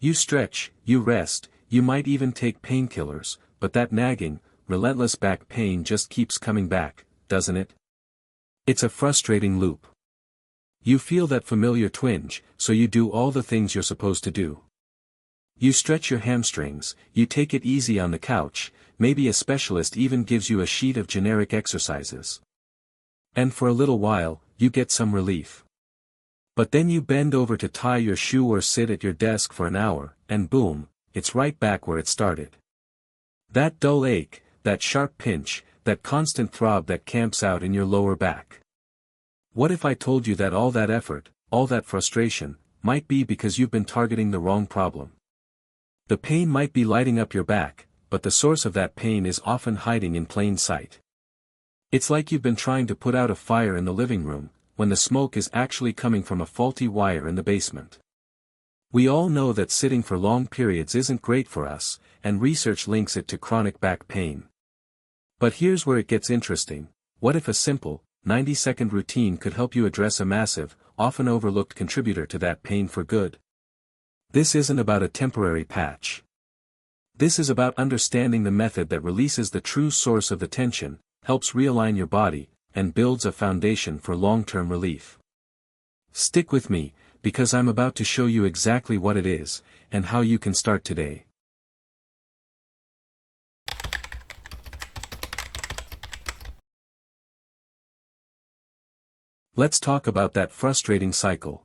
You stretch, you rest, you might even take painkillers, but that nagging, relentless back pain just keeps coming back, doesn't it? It's a frustrating loop. You feel that familiar twinge, so you do all the things you're supposed to do. You stretch your hamstrings, you take it easy on the couch, maybe a specialist even gives you a sheet of generic exercises. And for a little while, you get some relief. But then you bend over to tie your shoe or sit at your desk for an hour, and boom, it's right back where it started. That dull ache, that sharp pinch, that constant throb that camps out in your lower back. What if I told you that all that effort, all that frustration, might be because you've been targeting the wrong problem? The pain might be lighting up your back, but the source of that pain is often hiding in plain sight. It's like you've been trying to put out a fire in the living room, when the smoke is actually coming from a faulty wire in the basement. We all know that sitting for long periods isn't great for us, and research links it to chronic back pain. But here's where it gets interesting. What if a simple, 90-second routine could help you address a massive, often overlooked contributor to that pain for good? This isn't about a temporary patch. This is about understanding the method that releases the true source of the tension, helps realign your body, and builds a foundation for long-term relief. Stick with me, because I'm about to show you exactly what it is, and how you can start today. Let's talk about that frustrating cycle.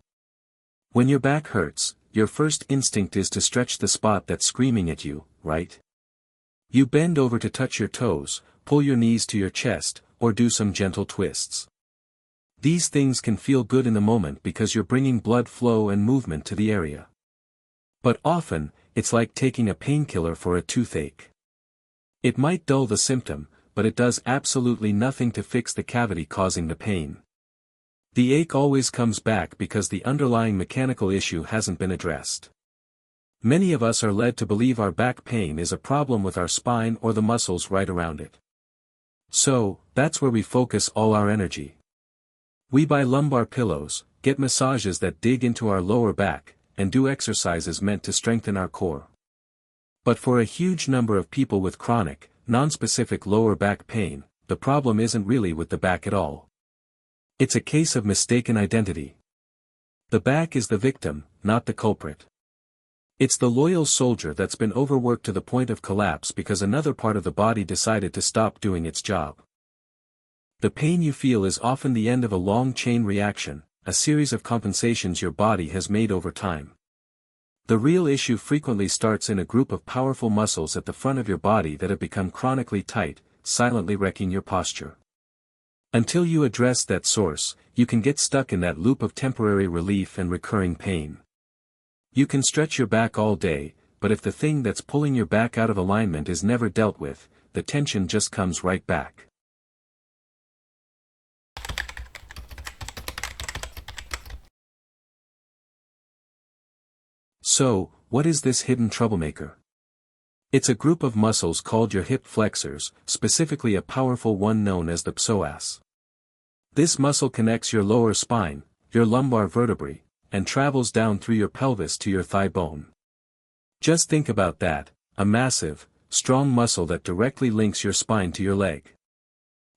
When your back hurts, your first instinct is to stretch the spot that's screaming at you, right? You bend over to touch your toes, pull your knees to your chest, or do some gentle twists. These things can feel good in the moment because you're bringing blood flow and movement to the area. But often, it's like taking a painkiller for a toothache. It might dull the symptom, but it does absolutely nothing to fix the cavity causing the pain. The ache always comes back because the underlying mechanical issue hasn't been addressed. Many of us are led to believe our back pain is a problem with our spine or the muscles right around it. So, that's where we focus all our energy. We buy lumbar pillows, get massages that dig into our lower back, and do exercises meant to strengthen our core. But for a huge number of people with chronic, non-specific lower back pain, the problem isn't really with the back at all. It's a case of mistaken identity. The back is the victim, not the culprit. It's the loyal soldier that's been overworked to the point of collapse because another part of the body decided to stop doing its job. The pain you feel is often the end of a long chain reaction, a series of compensations your body has made over time. The real issue frequently starts in a group of powerful muscles at the front of your body that have become chronically tight, silently wrecking your posture. Until you address that source, you can get stuck in that loop of temporary relief and recurring pain. You can stretch your back all day, but if the thing that's pulling your back out of alignment is never dealt with, the tension just comes right back. So, what is this hidden troublemaker? It's a group of muscles called your hip flexors, specifically a powerful one known as the psoas. This muscle connects your lower spine, your lumbar vertebrae, and travels down through your pelvis to your thigh bone. Just think about that, a massive, strong muscle that directly links your spine to your leg.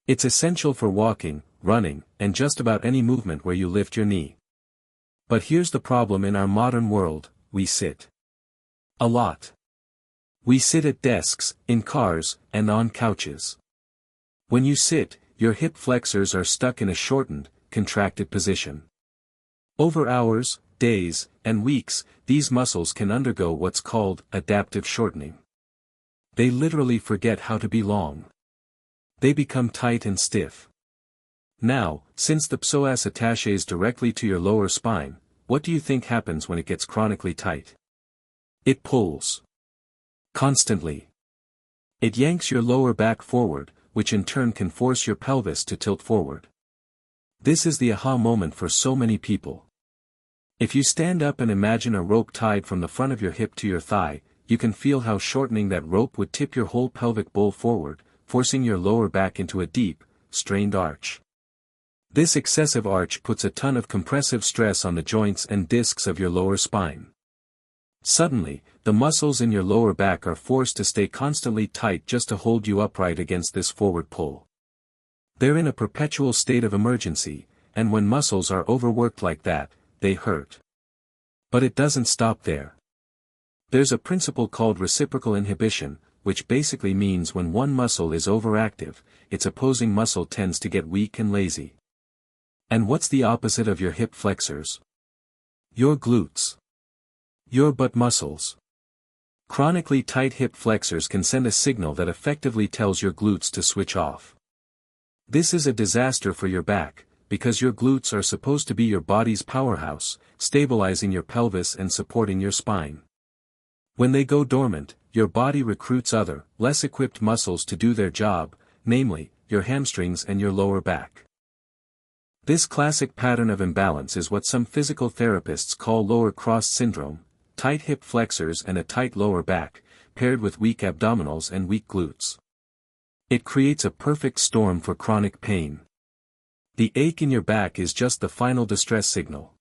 It's essential for walking, running, and just about any movement where you lift your knee. But here's the problem in our modern world: we sit a lot. We sit at desks, in cars, and on couches. When you sit, your hip flexors are stuck in a shortened, contracted position. Over hours, days, and weeks, these muscles can undergo what's called adaptive shortening. They literally forget how to be long. They become tight and stiff. Now, since the psoas attaches directly to your lower spine, what do you think happens when it gets chronically tight? It pulls. Constantly. It yanks your lower back forward, which in turn can force your pelvis to tilt forward. This is the aha moment for so many people. If you stand up and imagine a rope tied from the front of your hip to your thigh, you can feel how shortening that rope would tip your whole pelvic bowl forward, forcing your lower back into a deep, strained arch. This excessive arch puts a ton of compressive stress on the joints and discs of your lower spine. Suddenly, the muscles in your lower back are forced to stay constantly tight just to hold you upright against this forward pull. They're in a perpetual state of emergency, and when muscles are overworked like that, they hurt. But it doesn't stop there. There's a principle called reciprocal inhibition, which basically means when one muscle is overactive, its opposing muscle tends to get weak and lazy. And what's the opposite of your hip flexors? Your glutes. Your butt muscles. Chronically tight hip flexors can send a signal that effectively tells your glutes to switch off. This is a disaster for your back, because your glutes are supposed to be your body's powerhouse, stabilizing your pelvis and supporting your spine. When they go dormant, your body recruits other, less equipped muscles to do their job, namely, your hamstrings and your lower back. This classic pattern of imbalance is what some physical therapists call lower cross syndrome: tight hip flexors and a tight lower back, paired with weak abdominals and weak glutes. It creates a perfect storm for chronic pain. The ache in your back is just the final distress signal.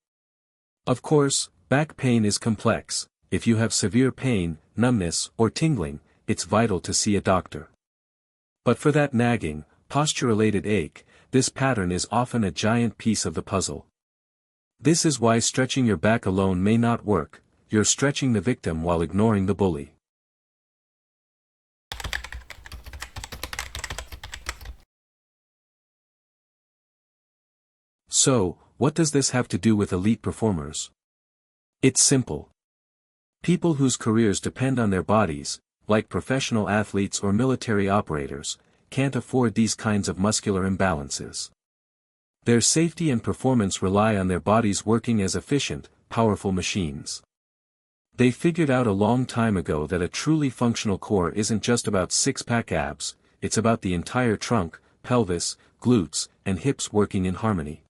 Of course, back pain is complex. If you have severe pain, numbness, or tingling, it's vital to see a doctor. But for that nagging, posture-related ache, this pattern is often a giant piece of the puzzle. This is why stretching your back alone may not work. You're stretching the victim while ignoring the bully. So, what does this have to do with elite performers? It's simple. People whose careers depend on their bodies, like professional athletes or military operators, can't afford these kinds of muscular imbalances. Their safety and performance rely on their bodies working as efficient, powerful machines. They figured out a long time ago that a truly functional core isn't just about six-pack abs, it's about the entire trunk, pelvis, glutes, and hips working in harmony.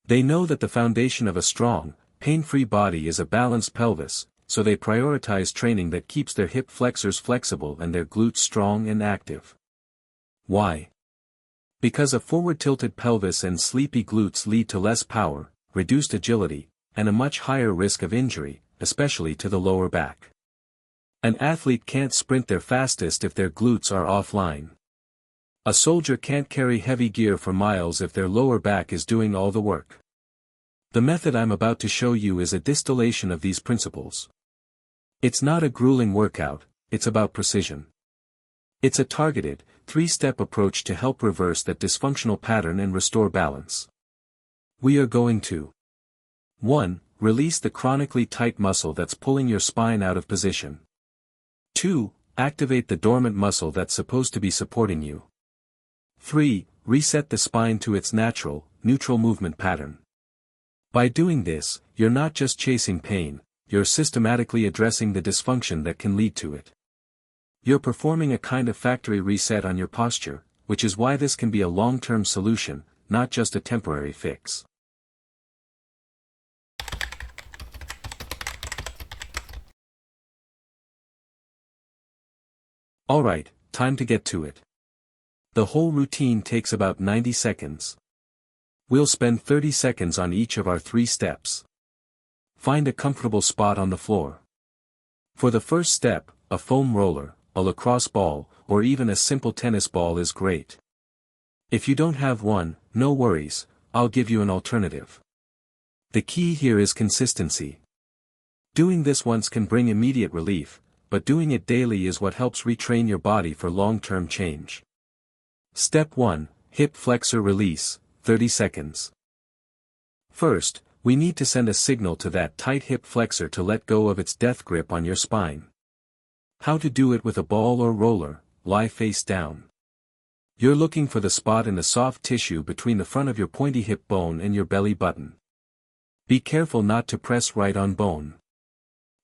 They know that the foundation of a strong, pain-free body is a balanced pelvis, so they prioritize training that keeps their hip flexors flexible and their glutes strong and active. Why? Because a forward-tilted pelvis and sleepy glutes lead to less power, reduced agility, and a much higher risk of injury, especially to the lower back. An athlete can't sprint their fastest if their glutes are offline. A soldier can't carry heavy gear for miles if their lower back is doing all the work. The method I'm about to show you is a distillation of these principles. It's not a grueling workout, it's about precision. It's a targeted, three-step approach to help reverse that dysfunctional pattern and restore balance. We are going to 1. Release the chronically tight muscle that's pulling your spine out of position. 2. Activate the dormant muscle that's supposed to be supporting you. 3. Reset the spine to its natural, neutral movement pattern. By doing this, you're not just chasing pain, you're systematically addressing the dysfunction that can lead to it. You're performing a kind of factory reset on your posture, which is why this can be a long-term solution, not just a temporary fix. Alright, time to get to it. The whole routine takes about 90 seconds. We'll spend 30 seconds on each of our 3 steps. Find a comfortable spot on the floor. For the first step, a foam roller, a lacrosse ball, or even a simple tennis ball is great. If you don't have one, no worries, I'll give you an alternative. The key here is consistency. Doing this once can bring immediate relief, but doing it daily is what helps retrain your body for long-term change. Step 1, hip flexor release, 30 seconds. First, we need to send a signal to that tight hip flexor to let go of its death grip on your spine. How to do it with a ball or roller: lie face down. You're looking for the spot in the soft tissue between the front of your pointy hip bone and your belly button. Be careful not to press right on bone.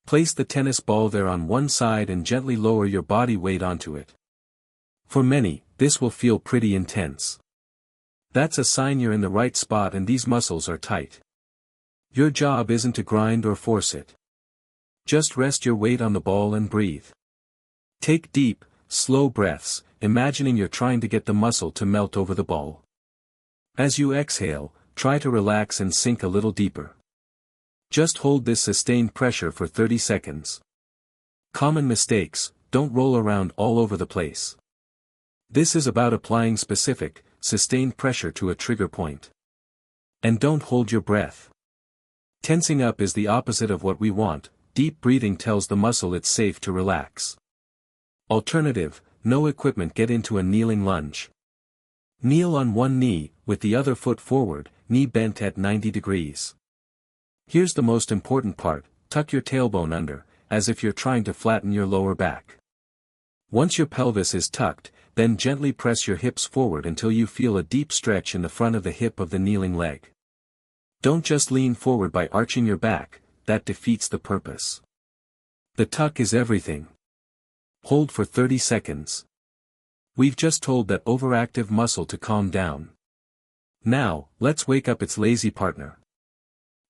Place the tennis ball there on one side and gently lower your body weight onto it. For many, this will feel pretty intense. That's a sign you're in the right spot and these muscles are tight. Your job isn't to grind or force it. Just rest your weight on the ball and breathe. Take deep, slow breaths, imagining you're trying to get the muscle to melt over the ball. As you exhale, try to relax and sink a little deeper. Just hold this sustained pressure for 30 seconds. Common mistakes: don't roll around all over the place. This is about applying specific, sustained pressure to a trigger point. And don't hold your breath. Tensing up is the opposite of what we want. Deep breathing tells the muscle it's safe to relax. Alternative: no equipment, get into a kneeling lunge. Kneel on one knee, with the other foot forward, knee bent at 90 degrees. Here's the most important part: tuck your tailbone under, as if you're trying to flatten your lower back. Once your pelvis is tucked, then gently press your hips forward until you feel a deep stretch in the front of the hip of the kneeling leg. Don't just lean forward by arching your back, that defeats the purpose. The tuck is everything. Hold for 30 seconds. We've just told that overactive muscle to calm down. Now, let's wake up its lazy partner.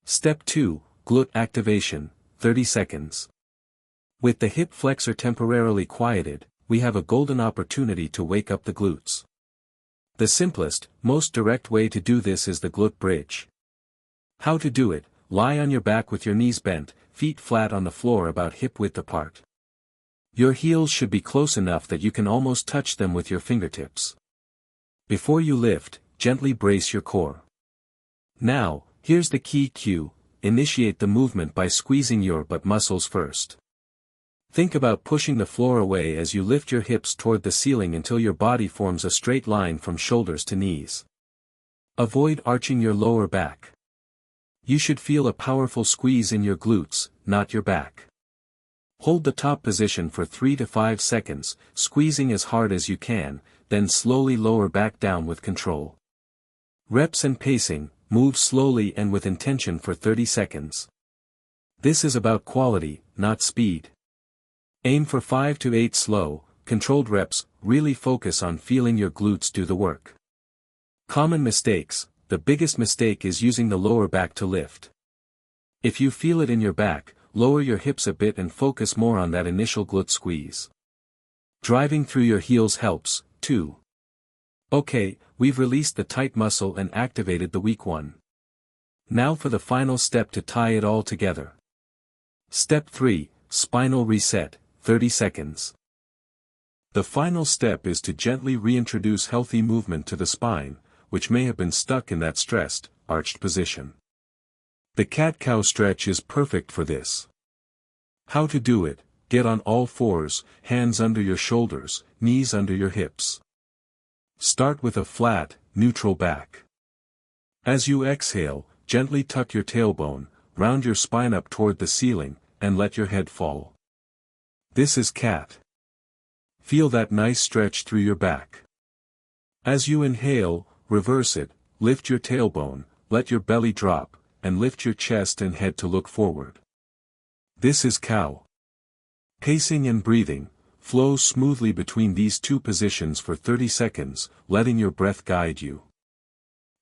Step 2, glute activation, 30 seconds. With the hip flexor temporarily quieted, we have a golden opportunity to wake up the glutes. The simplest, most direct way to do this is the glute bridge. How to do it: lie on your back with your knees bent, feet flat on the floor about hip width apart. Your heels should be close enough that you can almost touch them with your fingertips. Before you lift, gently brace your core. Now, here's the key cue: initiate the movement by squeezing your butt muscles first. Think about pushing the floor away as you lift your hips toward the ceiling until your body forms a straight line from shoulders to knees. Avoid arching your lower back. You should feel a powerful squeeze in your glutes, not your back. Hold the top position for 3 to 5 seconds, squeezing as hard as you can, then slowly lower back down with control. Reps and pacing: move slowly and with intention for 30 seconds. This is about quality, not speed. Aim for 5 to 8 slow, controlled reps. Really focus on feeling your glutes do the work. Common mistakes: the biggest mistake is using the lower back to lift. If you feel it in your back, lower your hips a bit and focus more on that initial glute squeeze. Driving through your heels helps, too. Okay, we've released the tight muscle and activated the weak one. Now for the final step to tie it all together. Step 3, spinal reset, 30 seconds. The final step is to gently reintroduce healthy movement to the spine, which may have been stuck in that stressed, arched position. The cat-cow stretch is perfect for this. How to do it: get on all fours, hands under your shoulders, knees under your hips. Start with a flat, neutral back. As you exhale, gently tuck your tailbone, round your spine up toward the ceiling, and let your head fall. This is cat. Feel that nice stretch through your back. As you inhale, reverse it, lift your tailbone, let your belly drop, and lift your chest and head to look forward. This is cow. Pacing and breathing: flow smoothly between these two positions for 30 seconds, letting your breath guide you.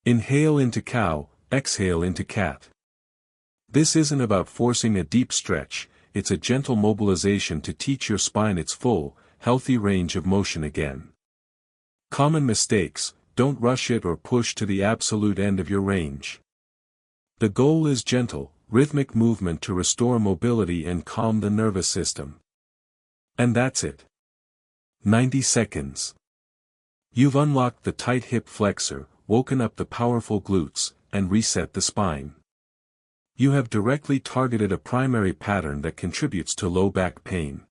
Inhale into cow, exhale into cat. This isn't about forcing a deep stretch, it's a gentle mobilization to teach your spine its full, healthy range of motion again. Common mistakes: don't rush it or push to the absolute end of your range. The goal is gentle, rhythmic movement to restore mobility and calm the nervous system. And that's it. 90 seconds. You've unlocked the tight hip flexor, woken up the powerful glutes, and reset the spine. You have directly targeted a primary pattern that contributes to low back pain.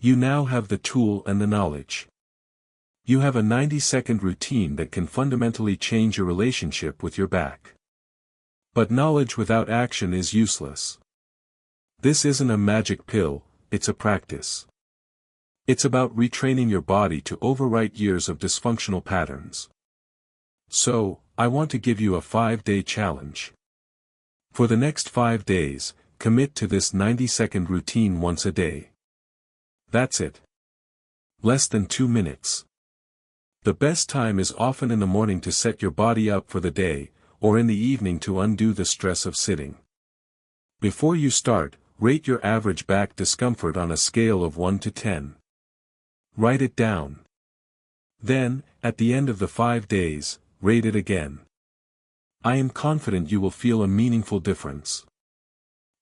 You now have the tool and the knowledge. You have a 90-second routine that can fundamentally change your relationship with your back. But knowledge without action is useless. This isn't a magic pill, it's a practice. It's about retraining your body to overwrite years of dysfunctional patterns. So, I want to give you a 5-day challenge. For the next 5 days, commit to this 90-second routine once a day. That's it. Less than 2 minutes. The best time is often in the morning to set your body up for the day, or in the evening to undo the stress of sitting. Before you start, rate your average back discomfort on a scale of 1 to 10. Write it down. Then, at the end of the 5 days, rate it again. I am confident you will feel a meaningful difference.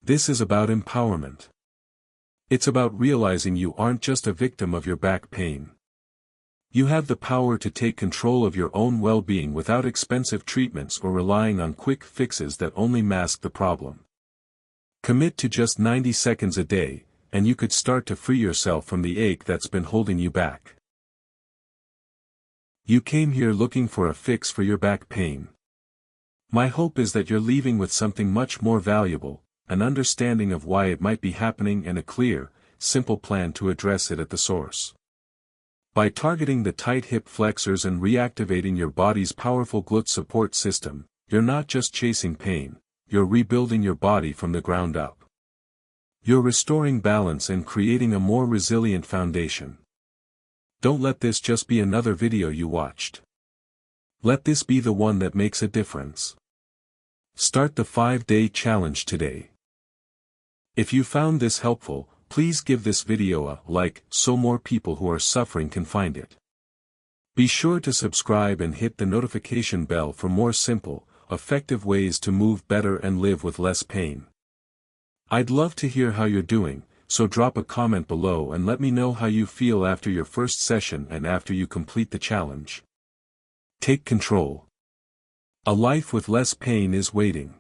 This is about empowerment. It's about realizing you aren't just a victim of your back pain. You have the power to take control of your own well-being without expensive treatments or relying on quick fixes that only mask the problem. Commit to just 90 seconds a day, and you could start to free yourself from the ache that's been holding you back. You came here looking for a fix for your back pain. My hope is that you're leaving with something much more valuable, an understanding of why it might be happening and a clear, simple plan to address it at the source. By targeting the tight hip flexors and reactivating your body's powerful glute support system, you're not just chasing pain, you're rebuilding your body from the ground up. You're restoring balance and creating a more resilient foundation. Don't let this just be another video you watched. Let this be the one that makes a difference. Start the 5-day challenge today. If you found this helpful, please give this video a like so more people who are suffering can find it. Be sure to subscribe and hit the notification bell for more simple, effective ways to move better and live with less pain. I'd love to hear how you're doing, so drop a comment below and let me know how you feel after your first session and after you complete the challenge. Take control. A life with less pain is waiting.